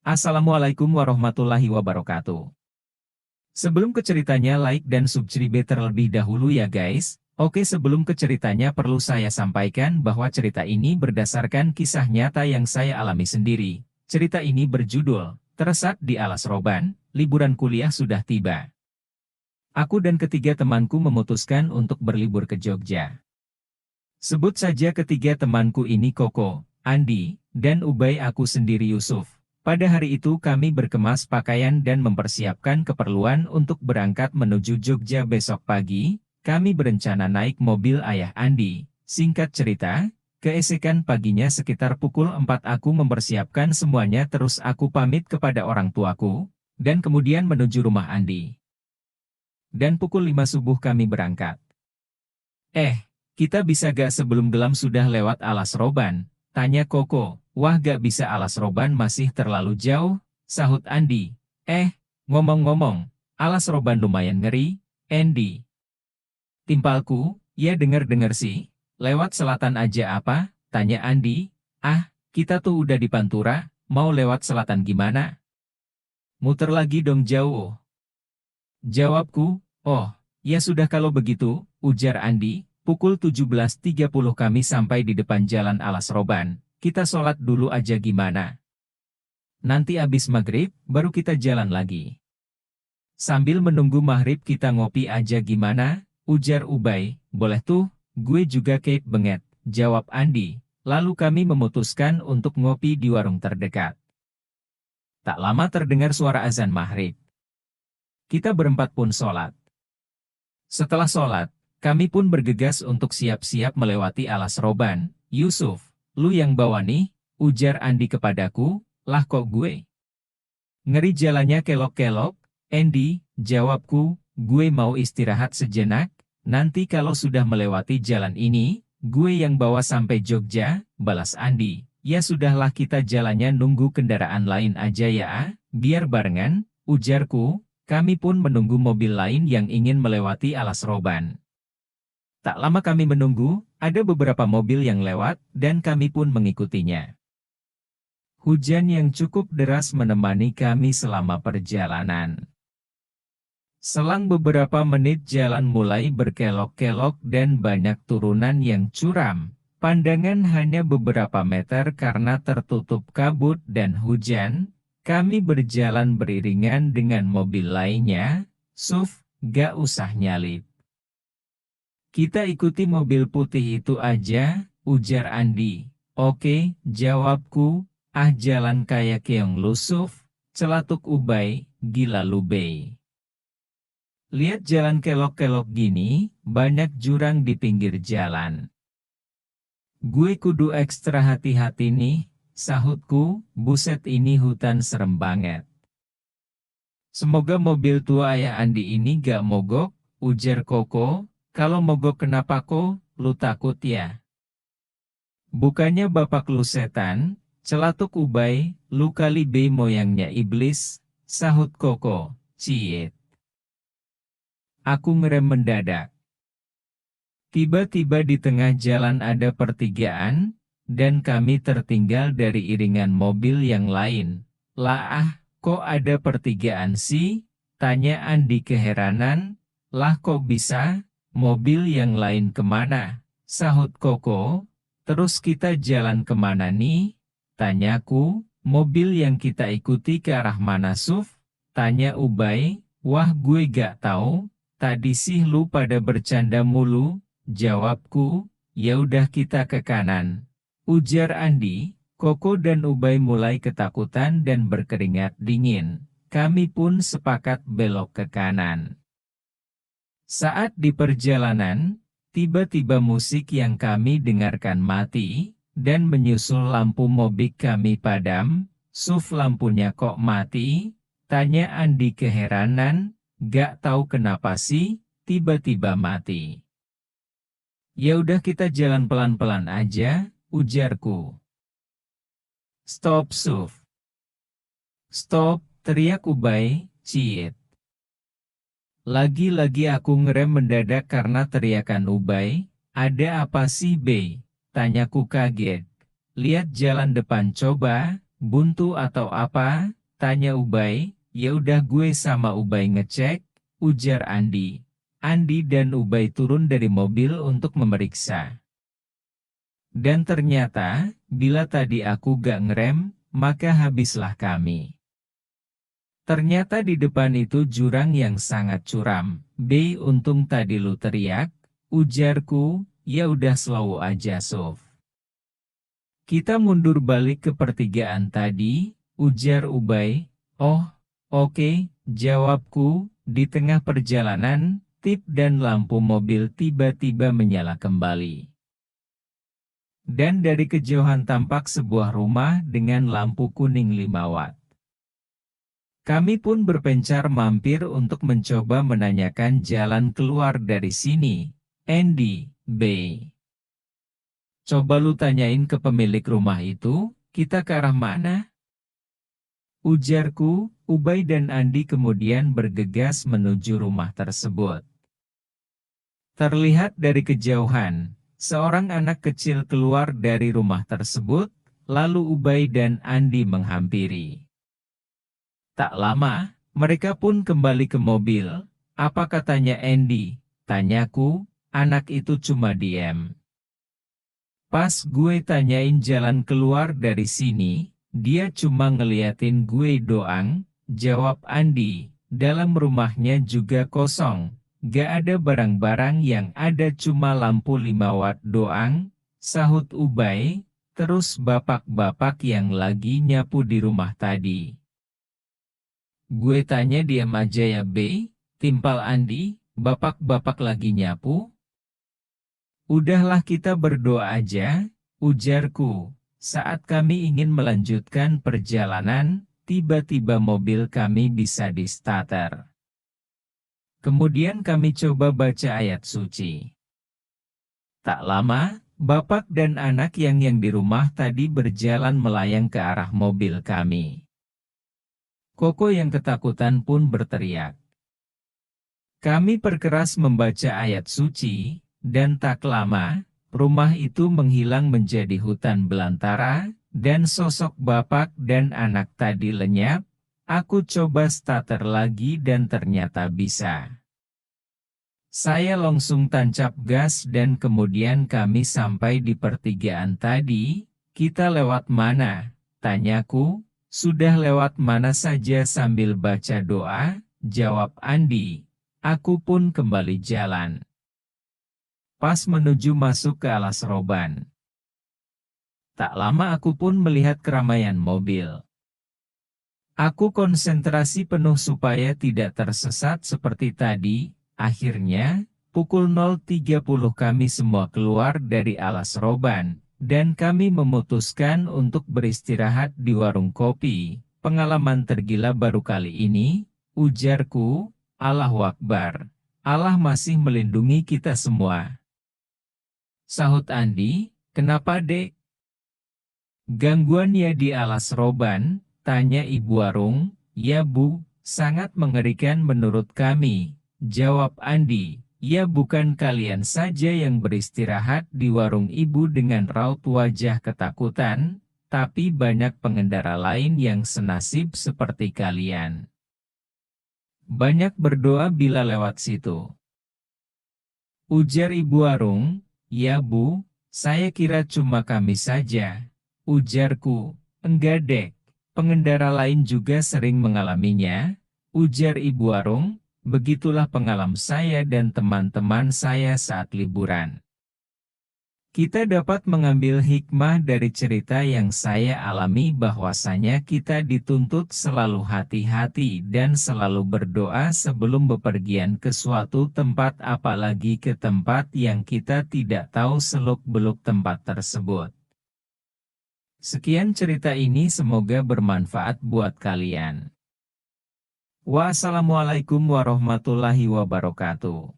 Assalamualaikum warahmatullahi wabarakatuh. Sebelum ke ceritanya like dan subscribe terlebih dahulu ya guys. Oke, sebelum ke ceritanya perlu saya sampaikan bahwa cerita ini berdasarkan kisah nyata yang saya alami sendiri. Cerita ini berjudul, Tersesat di Alas Roban, Liburan Kuliah Sudah Tiba. Aku dan ketiga temanku memutuskan untuk berlibur ke Jogja. Sebut saja ketiga temanku ini Koko, Andi, dan Ubay, aku sendiri Yusuf. Pada hari itu kami berkemas pakaian dan mempersiapkan keperluan untuk berangkat menuju Jogja besok pagi. Kami berencana naik mobil ayah Andi. Singkat cerita, keesokan paginya sekitar pukul 4 aku mempersiapkan semuanya, terus aku pamit kepada orang tuaku, dan kemudian menuju rumah Andi. Dan pukul 5 subuh kami berangkat. Kita bisa gak sebelum gelap sudah lewat Alas Roban? Tanya Koko. Wah, gak bisa, Alas Roban masih terlalu jauh, sahut Andi. Ngomong-ngomong, Alas Roban lumayan ngeri, Andy. Timpalku, ya dengar-dengar sih, lewat selatan aja apa? Tanya Andi. Kita tuh udah di Pantura, mau lewat selatan gimana? Muter lagi dong jauh. Jawabku. Oh, ya sudah kalau begitu, ujar Andi. Pukul 17.30 kami sampai di depan jalan Alas Roban. Kita sholat dulu aja gimana? Nanti abis maghrib, baru kita jalan lagi. Sambil menunggu maghrib kita ngopi aja gimana? Ujar Ubay. Boleh tuh, gue juga keep banget, jawab Andi. Lalu kami memutuskan untuk ngopi di warung terdekat. Tak lama terdengar suara azan maghrib. Kita berempat pun sholat. Setelah sholat, kami pun bergegas untuk siap-siap melewati Alas Roban. Yusuf, lu yang bawa nih, ujar Andi kepadaku. Lah kok gue? Ngeri jalannya kelok-kelok, Andy, jawabku. Gue mau istirahat sejenak, nanti kalau sudah melewati jalan ini, gue yang bawa sampai Jogja, balas Andi. Ya sudahlah, kita jalannya nunggu kendaraan lain aja ya, biar barengan, ujarku. Kami pun menunggu mobil lain yang ingin melewati Alas Roban. Tak lama kami menunggu, ada beberapa mobil yang lewat, dan kami pun mengikutinya. Hujan yang cukup deras menemani kami selama perjalanan. Selang beberapa menit jalan mulai berkelok-kelok dan banyak turunan yang curam. Pandangan hanya beberapa meter karena tertutup kabut dan hujan. Kami berjalan beriringan dengan mobil lainnya. Suf, gak usah nyalip. Kita ikuti mobil putih itu aja, ujar Andi. Oke, jawabku. Jalan kayak keong lu Suf, celatuk Ubay, gila lu Bay. Lihat jalan kelok-kelok gini, banyak jurang di pinggir jalan. Gue kudu ekstra hati-hati nih, sahutku. Buset, ini hutan serem banget. Semoga mobil tua ayah Andi ini gak mogok, ujar Koko. Kalau mogok kenapa kok, lu takut ya? Bukannya bapak lu setan, celatuk Ubay, lu kali be moyangnya iblis, sahut Koko. Ciet. Aku ngerem mendadak. Tiba-tiba di tengah jalan ada pertigaan, dan kami tertinggal dari iringan mobil yang lain. Lah kok ada pertigaan sih? Tanya Andi keheranan. Lah kok bisa? Mobil yang lain kemana? Sahut Koko. Terus kita jalan kemana nih? Tanyaku. Mobil yang kita ikuti ke arah mana Suf? Tanya Ubay. Wah, gue gak tahu. Tadi sih lu pada bercanda mulu. Jawabku. Ya udah kita ke kanan, ujar Andi. Koko dan Ubay mulai ketakutan dan berkeringat dingin. Kami pun sepakat belok ke kanan. Saat di perjalanan, tiba-tiba musik yang kami dengarkan mati, dan menyusul lampu mobil kami padam. Suf, lampunya kok mati? Tanya Andi keheranan. Gak tahu kenapa sih, tiba-tiba mati. Ya udah kita jalan pelan-pelan aja, ujarku. Stop Suf. Stop, teriak Ubay. Ciet. Lagi-lagi aku ngerem mendadak karena teriakan Ubay. Ada apa sih Bay? Tanyaku kaget. Lihat jalan depan coba, buntu atau apa? Tanya Ubay. Ya udah gue sama Ubay ngecek, ujar Andi. Andi dan Ubay turun dari mobil untuk memeriksa. Dan ternyata, bila tadi aku gak ngerem, maka habislah kami. Ternyata di depan itu jurang yang sangat curam. "Bey, untung tadi lu teriak," ujarku. Ya udah slow aja Sof. Kita mundur balik ke pertigaan tadi, ujar Ubay. Oh, oke, jawabku. Di tengah perjalanan, tip dan lampu mobil tiba-tiba menyala kembali. Dan dari kejauhan tampak sebuah rumah dengan lampu kuning 5 watt. Kami pun berpencar mampir untuk mencoba menanyakan jalan keluar dari sini. Andy, Bey. Coba lu tanyain ke pemilik rumah itu, kita ke arah mana? Ujarku. Ubay dan Andi kemudian bergegas menuju rumah tersebut. Terlihat dari kejauhan, seorang anak kecil keluar dari rumah tersebut, lalu Ubay dan Andi menghampiri. Tak lama, mereka pun kembali ke mobil. Apa katanya Andy? Tanyaku. Anak itu cuma diam. Pas gue tanyain jalan keluar dari sini, dia cuma ngeliatin gue doang, jawab Andi. Dalam rumahnya juga kosong, gak ada barang-barang, yang ada cuma lampu 5 watt doang, sahut Ubay. Terus bapak-bapak yang lagi nyapu di rumah tadi. Gue tanya, diam aja ya Bey, timpal Andi, bapak-bapak lagi nyapu? Udahlah kita berdoa aja, ujarku. Saat kami ingin melanjutkan perjalanan, tiba-tiba mobil kami bisa di-starter. Kemudian kami coba baca ayat suci. Tak lama, bapak dan anak yang di rumah tadi berjalan melayang ke arah mobil kami. Koko yang ketakutan pun berteriak. Kami perkeras membaca ayat suci, dan tak lama, rumah itu menghilang menjadi hutan belantara, dan sosok bapak dan anak tadi lenyap. Aku coba starter lagi dan ternyata bisa. Saya langsung tancap gas dan kemudian kami sampai di pertigaan tadi. Kita lewat mana? Tanyaku. Sudah lewat mana saja sambil baca doa, jawab Andi. Aku pun kembali jalan. Pas menuju masuk ke alas roban. Tak lama aku pun melihat keramaian mobil. Aku konsentrasi penuh supaya tidak tersesat seperti tadi. Akhirnya, pukul 0.30 kami semua keluar dari alas roban, dan kami memutuskan untuk beristirahat di warung kopi. Pengalaman tergila baru kali ini, ujarku. Allahu Akbar. Allah masih melindungi kita semua. Sahut Andi. Kenapa dek? Gangguan ya di alas roban? Tanya ibu warung. Ya bu, sangat mengerikan menurut kami, jawab Andi. Ya bukan kalian saja yang beristirahat di warung ibu dengan raut wajah ketakutan, tapi banyak pengendara lain yang senasib seperti kalian. Banyak berdoa bila lewat situ. Ujar ibu warung. Ya bu, saya kira cuma kami saja. Ujarku. Enggak dek, pengendara lain juga sering mengalaminya. Ujar ibu warung. Begitulah pengalaman saya dan teman-teman saya saat liburan. Kita dapat mengambil hikmah dari cerita yang saya alami, bahwasanya kita dituntut selalu hati-hati dan selalu berdoa sebelum bepergian ke suatu tempat, apalagi ke tempat yang kita tidak tahu seluk-beluk tempat tersebut. Sekian cerita ini, semoga bermanfaat buat kalian. Wassalamualaikum warahmatullahi wabarakatuh.